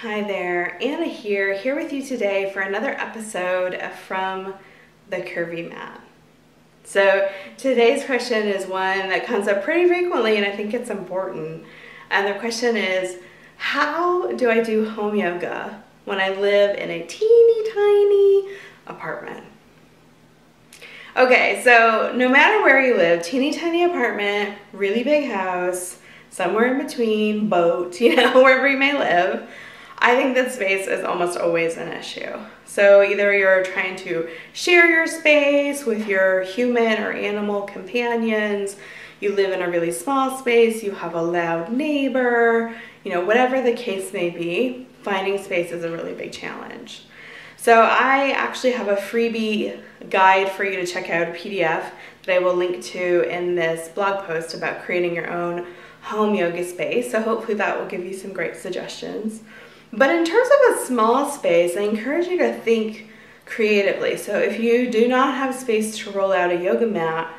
Hi there, Anna here with you today for another episode from the Curvy Mat. So today's question is one that comes up pretty frequently and I think it's important. And the question is, how do I do home yoga when I live in a teeny tiny apartment? Okay, so no matter where you live, teeny tiny apartment, really big house, somewhere in between, boat, wherever you may live, I think that space is almost always an issue. So either you're trying to share your space with your human or animal companions, you live in a really small space, you have a loud neighbor, whatever the case may be, finding space is a really big challenge. So I actually have a freebie guide for you to check out, a PDF that I will link to in this blog post about creating your own home yoga space. So hopefully that will give you some great suggestions. But in terms of a small space, I encourage you to think creatively. So if you do not have space to roll out a yoga mat,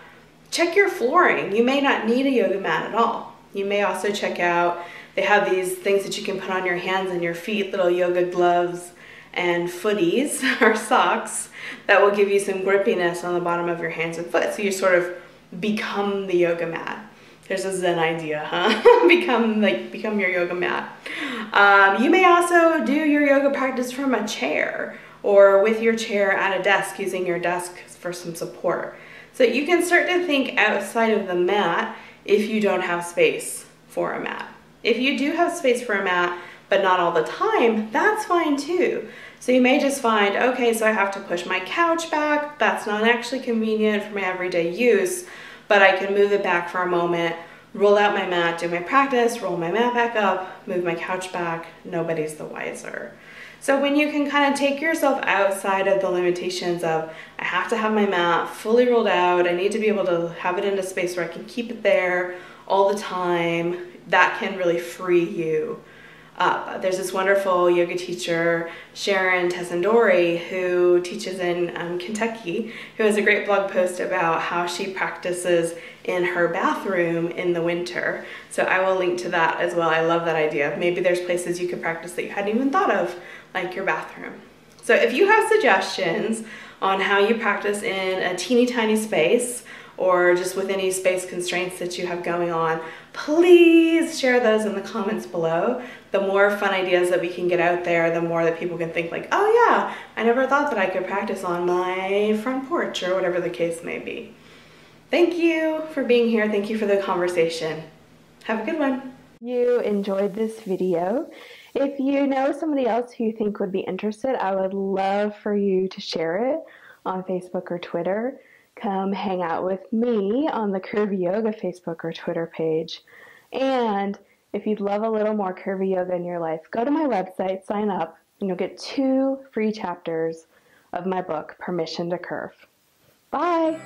check your flooring. You may not need a yoga mat at all. You may also check out, they have these things that you can put on your hands and your feet, little yoga gloves and footies or socks that will give you some grippiness on the bottom of your hands and foot. So you sort of become the yoga mat. There's a Zen idea, huh? become your yoga mat. You may also do your yoga practice from a chair or with your chair at a desk, using your desk for some support. So you can start to think outside of the mat if you don't have space for a mat. If you do have space for a mat, but not all the time, that's fine too. So you may just find, okay, so I have to push my couch back. That's not actually convenient for my everyday use, but I can move it back for a moment, roll out my mat, do my practice, roll my mat back up, move my couch back, nobody's the wiser. So when you can kind of take yourself outside of the limitations of, I have to have my mat fully rolled out, I need to be able to have it in a space where I can keep it there all the time, that can really free you up. There's this wonderful yoga teacher, Sharon Tessendori, who teaches in Kentucky, who has a great blog post about how she practices in her bathroom in the winter. So I will link to that as well. I love that idea. Maybe there's places you could practice that you hadn't even thought of, like your bathroom. So if you have suggestions on how you practice in a teeny tiny space, or just with any space constraints that you have going on, please share those in the comments below. The more fun ideas that we can get out there, the more that people can think like, oh yeah, I never thought that I could practice on my front porch, or whatever the case may be. Thank you for being here. Thank you for the conversation. Have a good one. You enjoyed this video. If you know somebody else who you think would be interested, I would love for you to share it on Facebook or Twitter. Come hang out with me on the Curvy Yoga Facebook or Twitter page. And if you'd love a little more Curvy Yoga in your life, go to my website, sign up, and you'll get 2 free chapters of my book, Permission to Curve. Bye!